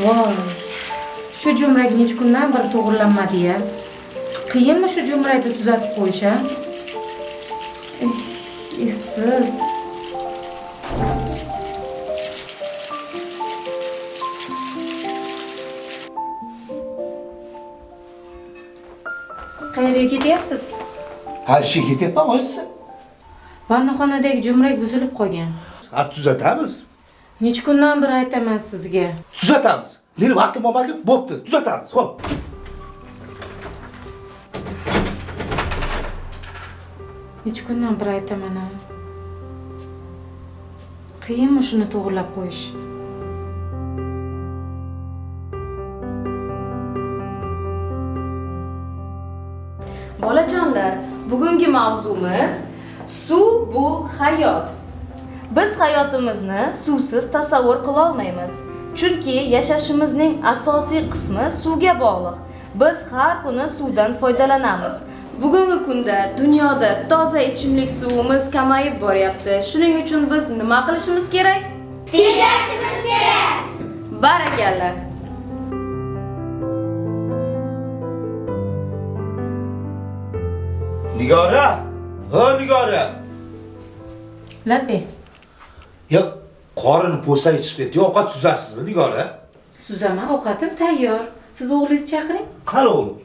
Voy. Shu jo'mrak necha kundan beri to'g'rilanmadi-ya. Qiyinmi shu jo'mrakni tuzatib qo'yish, ha? Essiz. Qayerga ketyapsiz? Her şey ketyapman oyisi. Vannaxonadagi jo'mrak buzilib qolgan. Ha tuzatamiz. Necha kundan beri aytaman sizga. Tuzatamiz. Lili vaqtim bo'lmagan, bo'pti. Tuzatamiz. Xo'p. Necha kundan beri aytaman, ha. Qiyinmi shuni to'g'rilab qo'yish? Bolajonlar, bugungi mavzumiz suv bu hayot. Biz hayotimizni suvsiz tasavvur qila olmaymiz. Chunki yashashimizning asosiy qismi suvga bog'liq. Biz har kuni suvdan foydalanamiz. Bugungi kunda dunyoda toza ichimlik suvimiz kamayib boryapti. Shuning uchun biz nima qilishimiz kerak? Tejashimiz kerak. Barakalla. Nigora. Ha Nigora. Lapi, Ya qorin po'sa ichib ketdi. Ovqat tuzasizmi Nigora? suzaman, ovqatim tayyor. Siz o'g'lingizni chaqiring. Qani o'g'lim?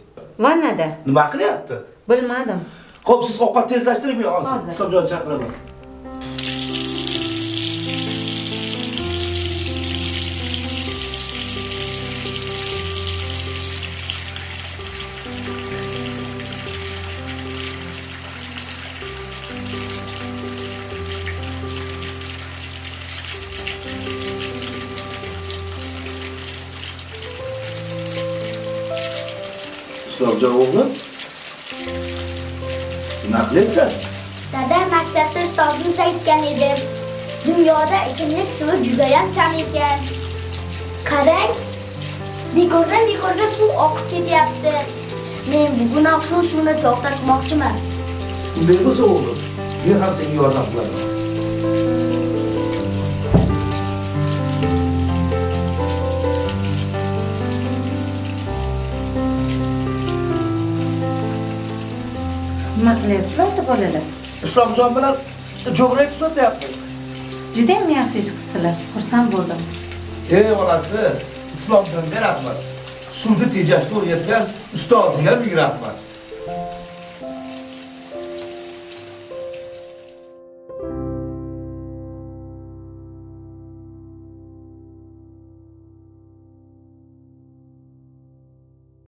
Vannada. Nima qilyapti? Bilmadim. Xo'p, siz ovqat tezlashtirib hozir. Hozir. Islomjon chaqiraman. Islomjon o'g'lim. Nima qilyapsan? Dada maktabda ustozimiz aytgan edi. Dunyoda ichimlik suvi judayam kam ekan. Qarang, bekordan suv oqib ketyapti. Men bugunoq shu suvni to'xtatmoqchiman. Unday bo'lsa o'g'lim, men ham senga yordam qilaman. Nima qilyapsizlar ota bolalar? Islomjon bilan jo'mrak tuzatyapmiz. Juda ham yaxshi ish qilibsizlar. Xursand bo'ldim. Ey bolasi, Islomjonga rahmat. Suvni tejashni o'rgatgan ustoziga ming rahmat.